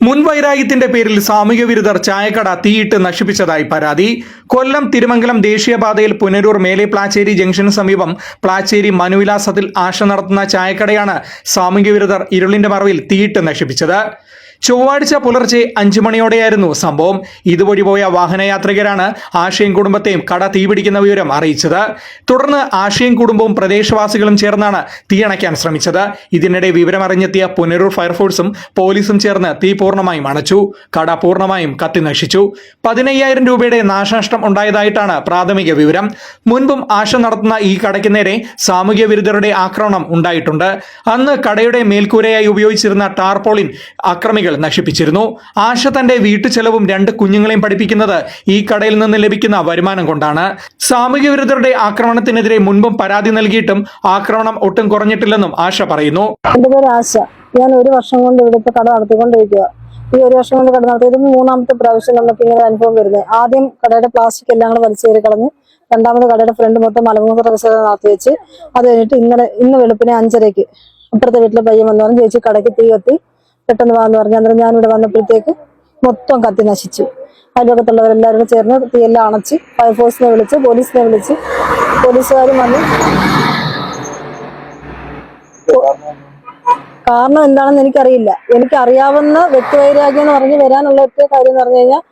മുൻവൈരാഗ്യത്തിന്റെ പേരിൽ സാമൂഹ്യ വിരുദ്ധർ ചായക്കട തീയിട്ട് നശിപ്പിച്ചതായി പരാതി. കൊല്ലം തിരുമംഗലം ദേശീയപാതയിൽ പുനരൂർ മേലെ പ്ലാച്ചേരി ജംഗ്ഷന് സമീപം പ്ലാച്ചേരി മനുവിലാസത്തിൽ ആശ നടത്തുന്ന ചായക്കടയാണ് സാമൂഹ്യ വിരുദ്ധർ ഇരുളിന്റെ മറവിൽ തീയിട്ട് നശിപ്പിച്ചത്. ചൊവ്വാഴ്ച പുലർച്ചെ 5 മണിയോടെയായിരുന്നു സംഭവം. ഇതുവഴി പോയ വാഹനയാത്രികരാണ് ആശയും കുടുംബത്തെയും കട തീപിടിക്കുന്ന വിവരം അറിയിച്ചത്. തുടർന്ന് ആശയും കുടുംബവും പ്രദേശവാസികളും ചേർന്നാണ് തീയണയ്ക്കാൻ ശ്രമിച്ചത്. ഇതിനിടെ വിവരമറിഞ്ഞെത്തിയ പുനരൂർ ഫയർഫോഴ്സും പോലീസും ചേർന്ന് തീ പൂർണ്ണമായും അണച്ചു. കട പൂർണ്ണമായും കത്തി നശിച്ചു. 15,000 രൂപയുടെ നാശനഷ്ടം ഉണ്ടായതായിട്ടാണ് പ്രാഥമിക വിവരം. മുൻപും ആശ നടത്തുന്ന ഈ കടയ്ക്ക് നേരെ സാമൂഹ്യ വിരുദ്ധരുടെ ആക്രമണം ഉണ്ടായിട്ടുണ്ട്. അന്ന് കടയുടെ മേൽക്കൂരയായി ഉപയോഗിച്ചിരുന്ന ടാർപോളിൻ അക്രമികൾ നശിപ്പിച്ചിരുന്നു. ആശ തന്റെ വീട്ടുചെലവും 2 കുഞ്ഞുങ്ങളെയും പഠിപ്പിക്കുന്നത് ഈ കടയിൽ നിന്ന് ലഭിക്കുന്ന വരുമാനം കൊണ്ടാണ്. സാമൂഹ്യ വിരുദ്ധരുടെ ആക്രമണത്തിനെതിരെ മുൻപും പരാതി നൽകിയിട്ടും ആക്രമണം ഒട്ടും കുറഞ്ഞിട്ടില്ലെന്നും ആശ പറയുന്നു. എന്റെ പേര് ആശ. ഞാൻ 1 വർഷം കൊണ്ട് ഇവിടുത്തെ കട നടത്തിക്കൊണ്ടിരിക്കുക. ഈ 1 വർഷം കൊണ്ട് കട നടത്തിയത് 3ാമത്തെ പ്രാവശ്യം നമുക്ക് ഇങ്ങനെ അനുഭവം വരുന്നത്. ആദ്യം കടയുടെ പ്ലാസ്റ്റിക് എല്ലാം കൂടെ വലിച്ചേറി കളഞ്ഞ്, രണ്ടാമത് കടയുടെ ഫ്രണ്ട് മൊത്തം മലമൂത്ര റിസർവ് നടത്തി വെച്ച്, അത് കഴിഞ്ഞിട്ട് ഇന്ന് വെളുപ്പിനെ 5:30 അപ്പുറത്തെ വീട്ടിലെ പയ്യൻ വന്ന് പറഞ്ഞു, ചേച്ചി കടയ്ക്ക് തീ കത്തി, പെട്ടെന്ന് വാന്ന് പറഞ്ഞു. അന്നേരം ഞാനിവിടെ വന്നപ്പോഴത്തേക്ക് മൊത്തം കത്തി നശിച്ചു. അയൽവക്കത്തുള്ളവരെല്ലാവരും ചേർന്ന് തീയെല്ലാം അണച്ച് ഫയർഫോഴ്സിനെ വിളിച്ച്, പോലീസിനെ വിളിച്ച്, പോലീസുകാരും വന്ന്. കാരണം എന്താണെന്ന് എനിക്കറിയില്ല. എനിക്കറിയാവുന്ന വ്യക്തിവൈരാഗ്യം എന്ന് പറഞ്ഞ് വരാനുള്ള ഒറ്റ കാര്യം എന്ന് പറഞ്ഞു കഴിഞ്ഞാൽ,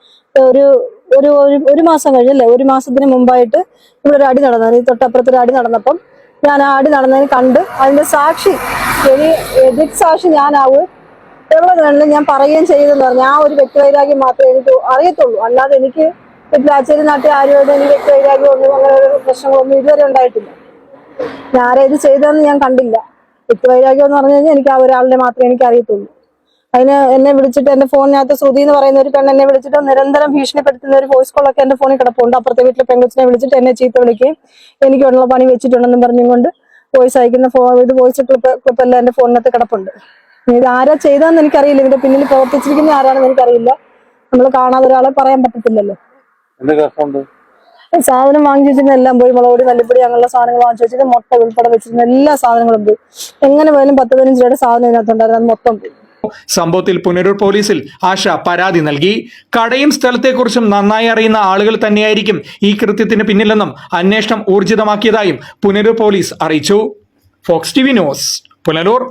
ഒരു മാസം കഴിഞ്ഞല്ലേ, 1 മാസത്തിന് മുമ്പായിട്ട് ഇവിടെ ഒരു അടി നടന്നു. ഈ തൊട്ടപ്പുറത്തൊരു അടി നടന്നപ്പം ഞാൻ ആ അടി നടന്നതിന് കണ്ട് അതിന്റെ സാക്ഷി, എതിർ സാക്ഷി ഞാനാവും. എവിടെ വേണമെങ്കിലും ഞാൻ പറയുകയും ചെയ്തെന്ന് പറഞ്ഞു. ആ ഒരു വ്യക്തിവൈരാഗ്യം മാത്രമേ എനിക്ക് അറിയത്തുള്ളൂ. അല്ലാതെ എനിക്ക് പ്ലാച്ചേരി നാട്ടിൽ ആരുമായിട്ട് എനിക്ക് വ്യക്തിവൈരാഗ്യം ഒന്നും അങ്ങനെ ഒരു പ്രശ്നങ്ങളൊന്നും ഇതുവരെ ഉണ്ടായിട്ടില്ല. ഞാൻ ആരാ ഇത് ചെയ്തതെന്ന് ഞാൻ കണ്ടില്ല. വ്യക്തിവൈരാഗ്യം എന്ന് പറഞ്ഞു കഴിഞ്ഞാൽ എനിക്ക് ആ ഒരാളുടെ മാത്രമേ എനിക്ക് അറിയത്തുള്ളൂ. അതിന് എന്നെ വിളിച്ചിട്ട് എന്റെ ഫോണിനകത്ത് ശ്രുതി എന്ന് പറയുന്ന ഒരു പെണ്ണ് എന്നെ വിളിച്ചിട്ട് നിരന്തരം ഭീഷണിപ്പെടുത്തുന്ന ഒരു വോയിസ് കോളൊക്കെ എന്റെ ഫോണിൽ കിടപ്പുണ്ട്. അപ്പുറത്തെ വീട്ടിലെ പെൺകൊച്ചിനെ വിളിച്ചിട്ട് എന്നെ ചീത്ത വിളിക്കുകയും എനിക്കുള്ള പണി വെച്ചിട്ടുണ്ടെന്നും പറഞ്ഞുകൊണ്ട് വോയിസ് അയക്കുന്ന വോയിസ് ക്ലിപ്പ് എല്ലാം എന്റെ ഫോണിനകത്ത് കിടപ്പുണ്ട്. ഇത് ആരാ ചെയ്തതെന്ന് എനിക്കറിയില്ല. ഇതിന്റെ പിന്നിൽ പ്രവർത്തിച്ചിരിക്കുന്ന ആരാണെന്ന് എനിക്കറിയില്ല. നമ്മൾ കാണാതെ ഒരാളെ പറയാൻ പറ്റത്തില്ലല്ലോ. സാധനം വാങ്ങിച്ചു വെച്ചിരുന്ന എല്ലാം പോയി. മുളകുപൊടി, മല്ലിപ്പൊടി അങ്ങനെയുള്ള സാധനങ്ങൾ വാങ്ങിച്ചു വെച്ചിട്ട് മുട്ട ഉൾപ്പെടെ വെച്ചിരുന്ന എല്ലാ സാധനങ്ങളും പോയി. എങ്ങനെ പോയാലും 10-15 രൂപയുടെ സാധനം ഇതിനകത്തുണ്ടായിരുന്നു. അത് മൊത്തം പോയി. സംഭവത്തിൽ പുനരൂർ പോലീസിൽ ആശ പരാതി നൽകി. കടയും സ്ഥലത്തെക്കുറിച്ചും നന്നായി അറിയുന്ന ആളുകൾ തന്നെയായിരിക്കും ഈ കൃത്യത്തിന് പിന്നിലെന്നും അന്വേഷണം ഊർജിതമാക്കിയതായും പുനരൂർ പോലീസ് അറിയിച്ചു. Fox TV news, Punalur.